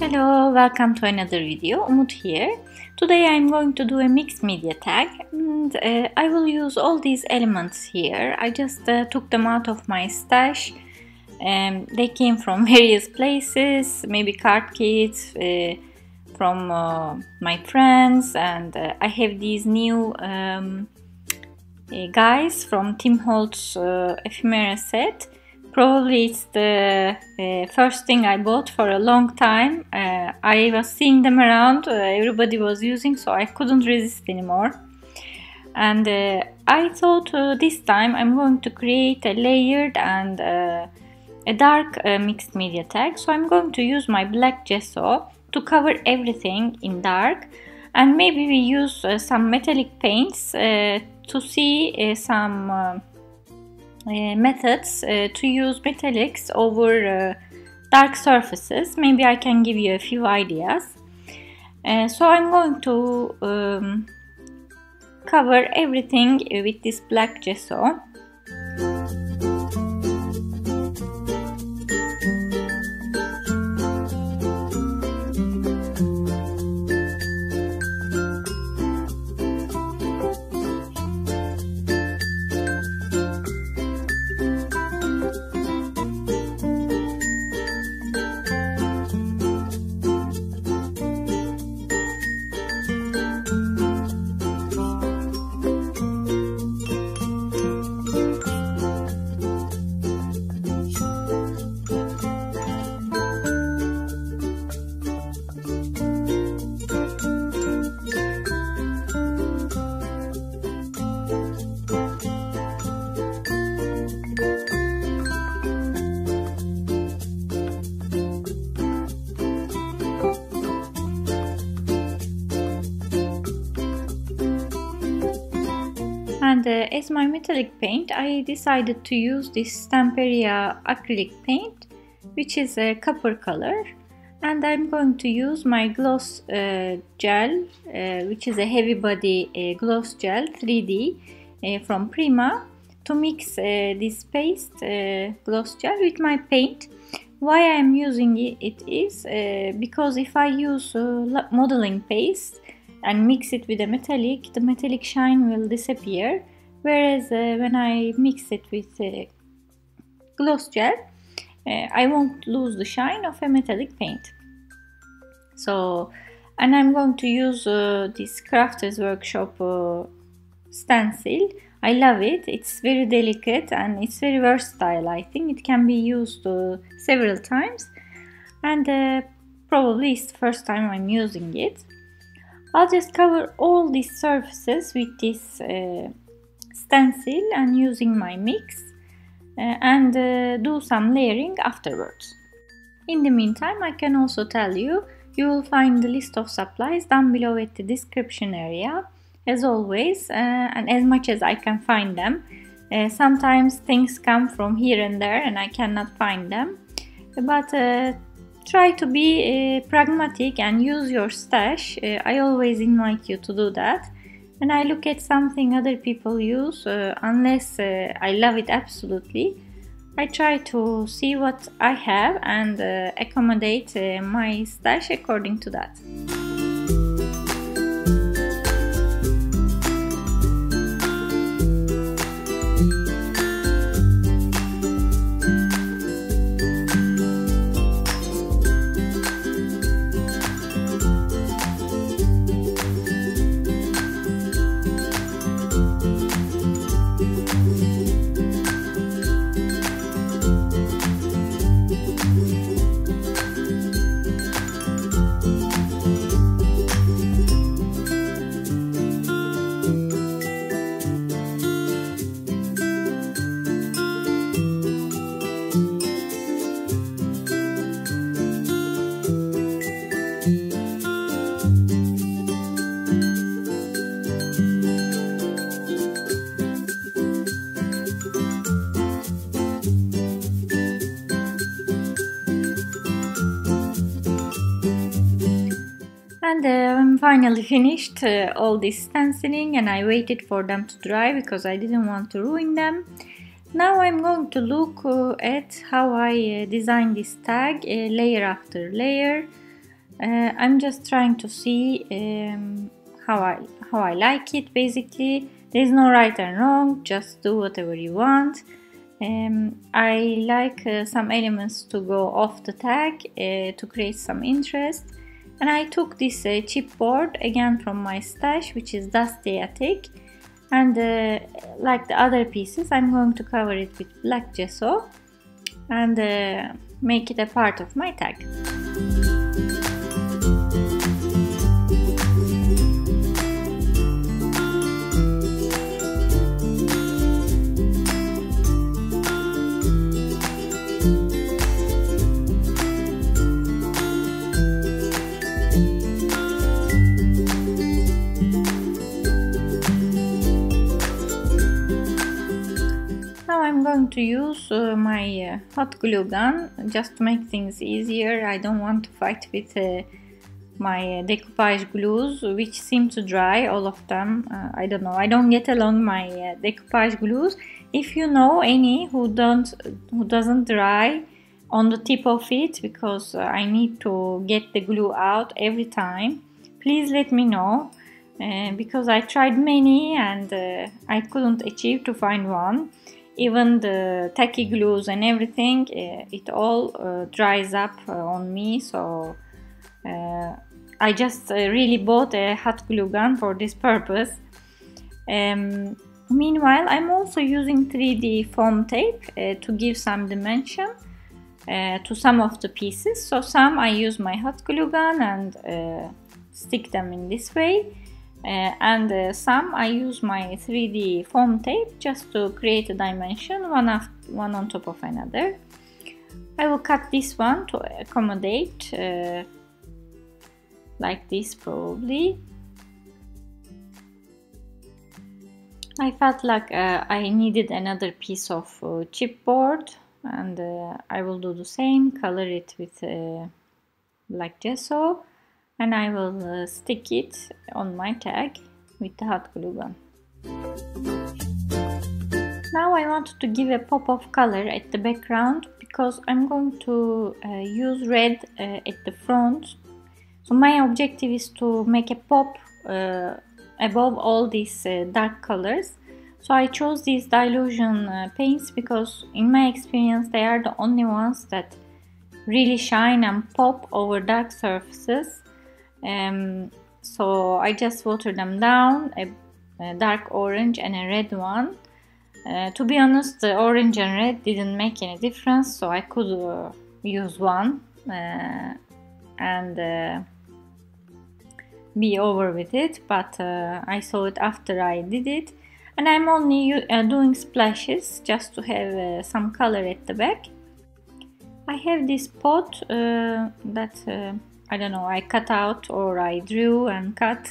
Hello, welcome to another video. Umut here. Today I'm going to do a mixed media tag and I will use all these elements here. I just took them out of my stash. They came from various places, maybe card kits from my friends, and I have these new guys from Tim Holtz ephemera set. Probably it's the first thing I bought for a long time. I was seeing them around, everybody was using, so I couldn't resist anymore. And I thought this time I'm going to create a layered and a dark mixed media tag. So I'm going to use my black gesso to cover everything in dark, and maybe we use some metallic paints to see some methods to use metallics over dark surfaces. Maybe I can give you a few ideas. So I'm going to cover everything with this black gesso. And as my metallic paint, I decided to use this Stamperia acrylic paint, which is a copper color, and I'm going to use my gloss gel, which is a heavy body gloss gel 3D from Prima, to mix this paste gloss gel with my paint. Why I am using it is because if I use modeling paste and mix it with a metallic, the metallic shine will disappear, whereas when I mix it with gloss gel, I won't lose the shine of a metallic paint. So, and I'm going to use this Crafters Workshop stencil. I love it. It's very delicate and it's very versatile. I think it can be used several times, and probably it's the first time I'm using it. I'll just cover all these surfaces with this stencil and using my mix and do some layering afterwards. In the meantime, I can also tell you, you will find the list of supplies down below at the description area, as always, and as much as I can find them. Sometimes things come from here and there and I cannot find them, but try to be pragmatic and use your stash. I always invite you to do that. When I look at something other people use, unless I love it absolutely, I try to see what I have and accommodate my stash according to that. And I'm finally finished all this stenciling, and I waited for them to dry because I didn't want to ruin them. Now I'm going to look at how I design this tag layer after layer. I'm just trying to see how I like it. Basically, there's no right and wrong, just do whatever you want. I like some elements to go off the tag to create some interest, and I took this chipboard again from my stash, which is dusty attic, and like the other pieces, I'm going to cover it with black gesso and make it a part of my tag. I'm going to use my hot glue gun just to make things easier. I don't want to fight with my decoupage glues, which seem to dry, all of them. I don't know, I don't get along my decoupage glues. If you know any who doesn't dry on the tip of it, because I need to get the glue out every time, please let me know, because I tried many and I couldn't achieve to find one. Even the tacky glues and everything, it all dries up on me, so I just really bought a hot glue gun for this purpose. Meanwhile, I'm also using 3D foam tape to give some dimension to some of the pieces. So some I use my hot glue gun and stick them in this way. And some I use my 3D foam tape just to create a dimension, one on top of another. I will cut this one to accommodate like this probably. I felt like I needed another piece of chipboard, and I will do the same, color it with black gesso. And I will stick it on my tag with the hot glue gun. Now I want to give a pop of color at the background, because I'm going to use red at the front. So my objective is to make a pop above all these dark colors. So I chose these Dylusion paints because in my experience they are the only ones that really shine and pop over dark surfaces. So I just watered them down, a dark orange and a red one. To be honest, the orange and red didn't make any difference, so I could use one and be over with it, but I saw it after I did it, and I'm only doing splashes just to have some color at the back. I have this pot that I don't know, I cut out or I drew and cut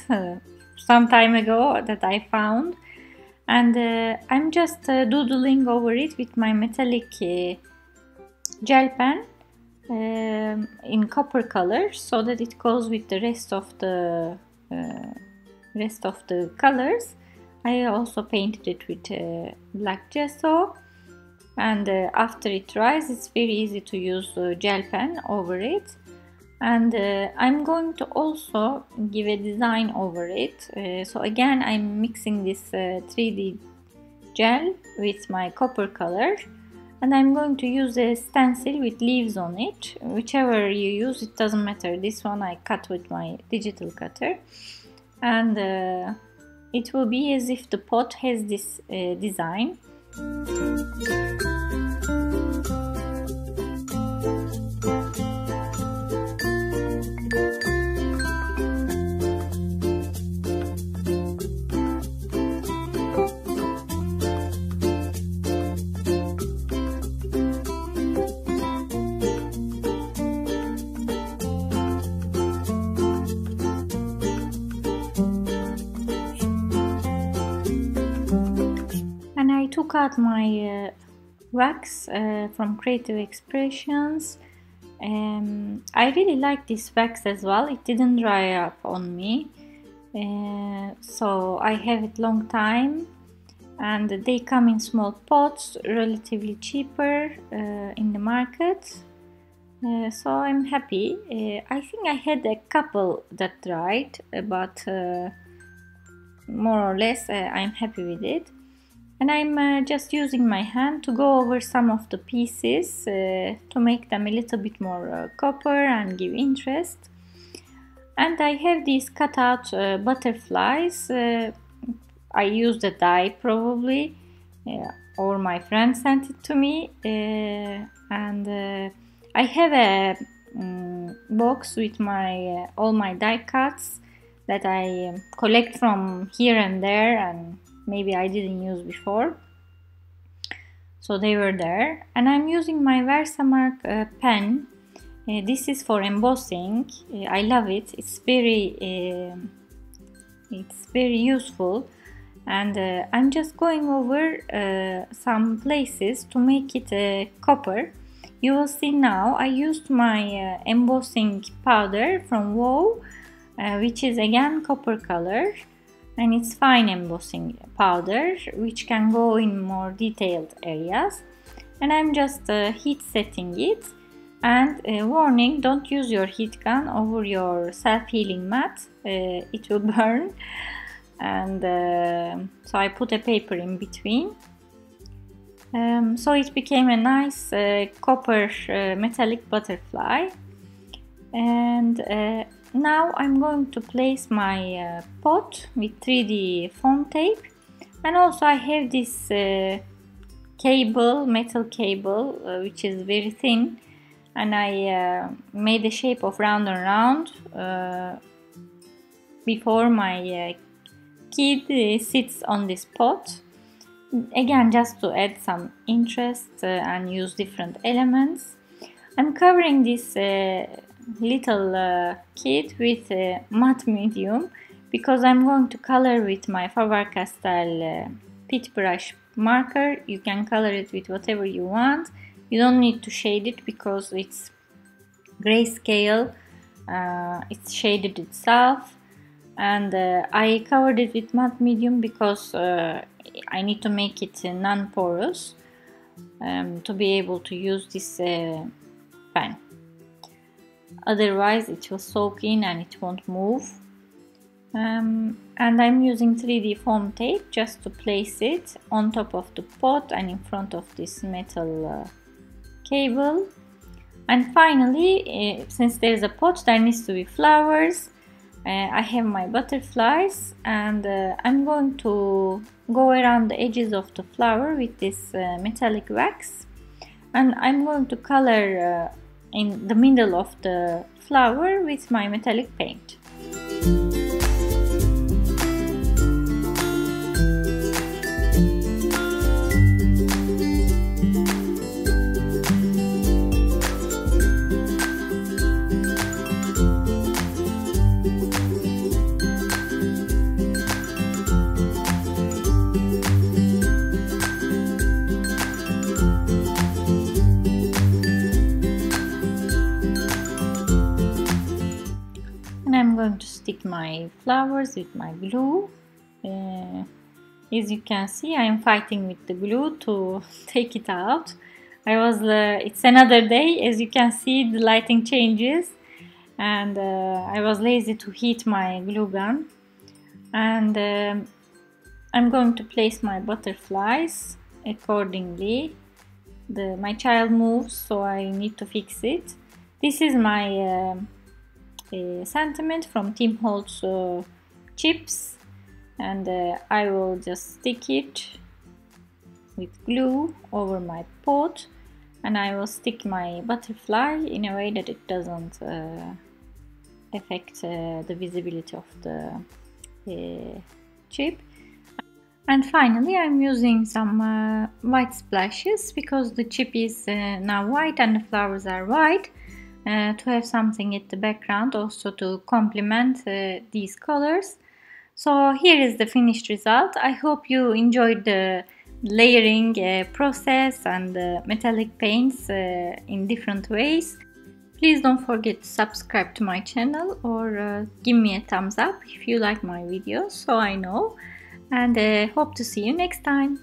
some time ago that I found, and I'm just doodling over it with my metallic gel pen in copper color, so that it goes with the rest of the colors. I also painted it with black gesso, and after it dries, it's very easy to use gel pen over it. And I'm going to also give a design over it. So again, I'm mixing this 3D gel with my copper color, and I'm going to use a stencil with leaves on it. Whichever you use, it doesn't matter. This one I cut with my digital cutter, and it will be as if the pot has this design. Took out my wax from Creative Expressions. I really like this wax as well. It didn't dry up on me, so I have it long time, and they come in small pots, relatively cheaper in the market. So I'm happy. I think I had a couple that dried, but more or less I'm happy with it. And I'm just using my hand to go over some of the pieces to make them a little bit more copper and give interest. And I have these cut out butterflies. I used a die probably, or my friend sent it to me. I have a box with my all my die cuts that I collect from here and there, and maybe I didn't use before. So they were there, and I'm using my VersaMark pen. This is for embossing. I love it. It's very useful, and I'm just going over some places to make it copper. You will see now I used my embossing powder from WoW, which is again copper color, and it's fine embossing powder which can go in more detailed areas. And I'm just heat setting it, and warning, don't use your heat gun over your self-healing mat, it will burn. And so I put a paper in between. So it became a nice copper metallic butterfly. And now I'm going to place my pot with 3D foam tape, and also I have this metal cable, which is very thin, and I made the shape of round and round before my kid sits on this pot. Again, just to add some interest and use different elements. I'm covering this little kit with matte medium because I'm going to color with my Faber-Castell pit brush marker. You can color it with whatever you want. You don't need to shade it because it's grayscale. It's shaded itself. And I covered it with matte medium because I need to make it non-porous to be able to use this pen. Otherwise it will soak in and it won't move. And I'm using 3D foam tape just to place it on top of the pot and in front of this metal cable. And finally, since there's a pot, there needs to be flowers. I have my butterflies, and I'm going to go around the edges of the flower with this metallic wax, and I'm going to color in the middle of the flower with my metallic paint. I'm going to stick my flowers with my glue. As you can see, I am fighting with the glue to take it out. It's another day. As you can see, the lighting changes, and I was lazy to heat my glue gun. And I'm going to place my butterflies accordingly. My child moves, so I need to fix it. This is my sentiment from Team Holtz chips, and I will just stick it with glue over my pot, and I will stick my butterfly in a way that it doesn't affect the visibility of the chip. And finally, I'm using some white splashes because the chip is now white and the flowers are white. To have something at the background also to complement these colors. So here is the finished result. I hope you enjoyed the layering process and the metallic paints in different ways. Please don't forget to subscribe to my channel or give me a thumbs up if you like my videos, so I know. And hope to see you next time.